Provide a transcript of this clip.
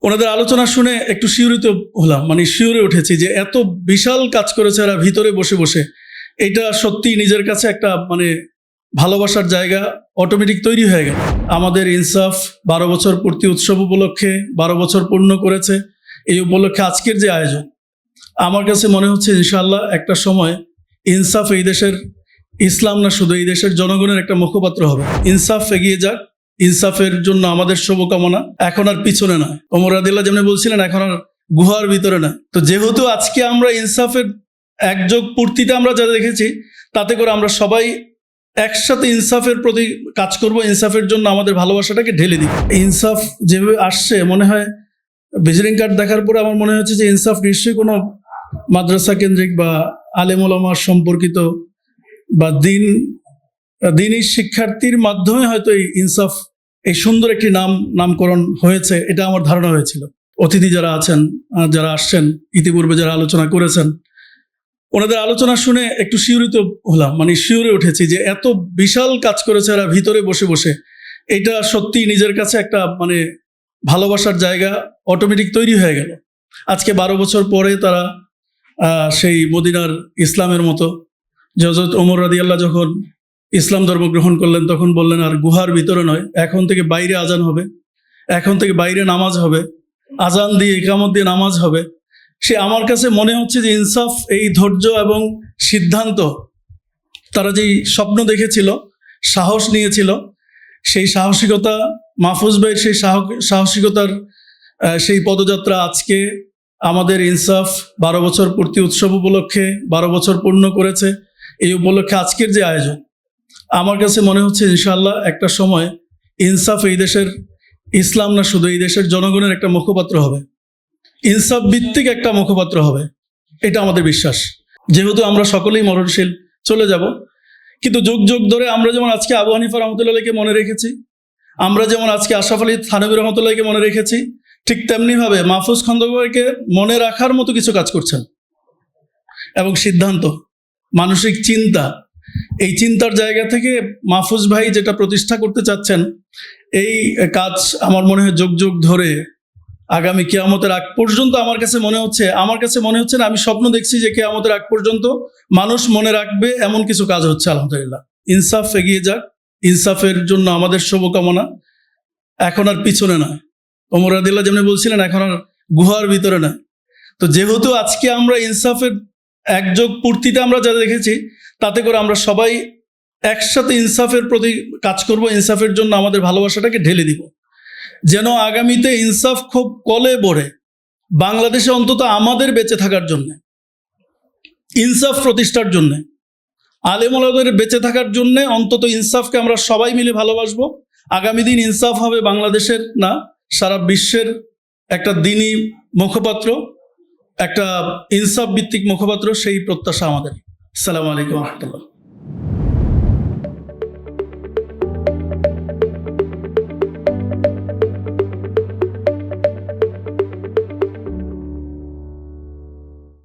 ওনাদের আলোচনা শুনে একটু শিউরিত হলাম, মানে শিউরে উঠেছি যে এত বিশাল কাজ করেছে এরা ভিতরে বসে বসে। এটা সত্যি নিজের কাছে একটা মানে ভালোবাসার জায়গা অটোমেটিক তৈরি হয়ে গেল। আমাদের ইনসাফ 12 বছর পূর্তি উৎসব উপলক্ষে 12 বছর পূর্ণ করেছে। এই উপলক্ষে আজকের যে আয়োজন, আমার কাছে মনে হচ্ছে ইনশাআল্লাহ একটা সময় ইনসাফ এই দেশের, ইসলাম না শুধু এই দেশের জনগণের একটা মুখপাত্র হবে। ইনসাফ এগিয়ে যাক, ইনসাফের জন্য আমাদের শুভকামনা। এখন আর পিছনে নয়, ওমর রাদিয়াল্লাহু যেমন বলছিলেন এখন আর গুহার ভিতরে নয়। তো যেহেতু আজকে আমরা ইনসাফের একযোগ পূর্তিটা আমরা যা দেখেছি, তাতে করে আমরা সবাই একসাথে ইনসাফের প্রতি কাজ করব, ইনসাফের জন্য আমাদের ভালোবাসাটাকে ঢেলে দিব। ইনসাফ যেভাবে আসছে মনে হয় ভিজিটিং কার্ড দেখার পরে আমার মনে হচ্ছে যে ইনসাফ নিশ্চয়ই কোনো মাদ্রাসা কেন্দ্রিক বা আলেম ওলামা সম্পর্কিত বা দিনী শিক্ষার্থীর মাধ্যমে হয়তো এই ইনসাফ এই সুন্দর একটি নামকরণ হয়েছে, এটা আমার ধারণা হয়েছিল। অতিথি যারা আছেন, যারা আসছেন, ইতিপূর্বে যারা আলোচনা করেছেন, ওনাদের আলোচনা শুনে একটু শিউরিত হলাম, মানে শিউরে উঠেছি যে এত বিশাল কাজ করেছে এরা ভিতরে বসে বসে। এটা সত্যি নিজের কাছে একটা মানে ভালোবাসার জায়গা অটোমেটিক তৈরি হয়ে গেল। আজকে 12 বছর পরে তারা সেই মদিনার ইসলামের মতো, যে হযরত ওমর রাদিয়াল্লাহু যখন ইসলাম ধর্ম গ্রহণ করলেন তখন বললেন আর গুহার ভিতরে নয়, এখন থেকে বাইরে আজান হবে, এখন থেকে বাইরে নামাজ হবে, আজান দিয়ে ইকামত দিয়ে নামাজ হবে। সে আমার কাছে মনে হচ্ছে যে ইনসাফ এই ধৈর্য এবং সিদ্ধান্ত, তারা যেই স্বপ্ন দেখেছিল, সাহস নিয়েছিল, সেই সাহসিকতা, মাহফুজ ভাইয়ের সেই সাহসিকতার সেই পদযাত্রা আজকে আমাদের ইনসাফ 12 বছর পূর্তি উৎসব উপলক্ষে 12 বছর পূর্ণ করেছে। এই উপলক্ষে আজকের যে আয়োজন, আমার কাছে মনে হচ্ছে ইনশাআল্লাহ একটা সময় ইনসাফ এই দেশের, ইসলাম না শুধু এই দেশের জনগণের একটা মুখপাত্র হবে, ইনসাফ ভিত্তিক একটা মুখপাত্র হবে, এটা আমাদের বিশ্বাস। যেহেতু আমরা সকলেই মরণশীল, চলে যাব, কিন্তু যুগ যুগ ধরে আমরা যেমন আজকে আবু হানিফা রহমতুল্লাহকে মনে রেখেছি, আমরা যেমন আজকে আশরাফ আলী থানভী রহমতুল্লাহকে মনে রেখেছি, ঠিক তেমনিভাবে মাহফুজ খন্দকারকে মনে রাখার মতো কিছু কাজ করছেন এবং সিদ্ধান্ত, মানসিক চিন্তা, এই চিন্তার জায়গা থেকে মাহফুজ ভাই যেটা প্রতিষ্ঠা করতে চাচ্ছেন, এই কাজ আমার মনে হয় যুগ যুগ ধরে আগামী কিয়ামতের আগ পর্যন্ত আমার কাছে মনে হচ্ছে না, আমি স্বপ্ন দেখছি যে কিয়ামতের আগ পর্যন্ত মানুষ মনে রাখবে এমন কিছু কাজ হচ্ছে। আলহামদুলিল্লাহ, ইনসাফ এগিয়ে যাক, ইনসাফের জন্য আমাদের শুভকামনা। এখন আর পিছনে নয়, ওমর রাদিয়াল্লাহু যেমন বলছিলেন এখন আর গুহার ভিতরে নয়। তো যেহেতু আজকে আমরা ইনসাফের একযোগ পূর্তিটা আমরা যা দেখেছি, তাতে করে আমরা সবাই একসাথে ইনসাফের প্রতি কাজ করব, ইনসাফের জন্য আমাদের ভালোবাসাটাকে ঢেলে দিব, যেন আগামীতে ইনসাফ খুব কলে বড়ে বাংলাদেশে অন্তত আমাদের বেঁচে থাকার জন্য, ইনসাফ প্রতিষ্ঠার জন্য, আলেম ওলামাদের বেঁচে থাকার জন্য অন্তত ইনসাফকে আমরা সবাই মিলে ভালোবাসবো। আগামী দিন ইনসাফ হবে বাংলাদেশের না, সারা বিশ্বের একটা দ্বীনি মুখপাত্র, একটা ইনসাফ ভিত্তিক মুখপাত্র, সেই প্রত্যাশা আমাদের। আসসালামু আলাইকুম ওয়া রাহমাতুল্লাহ।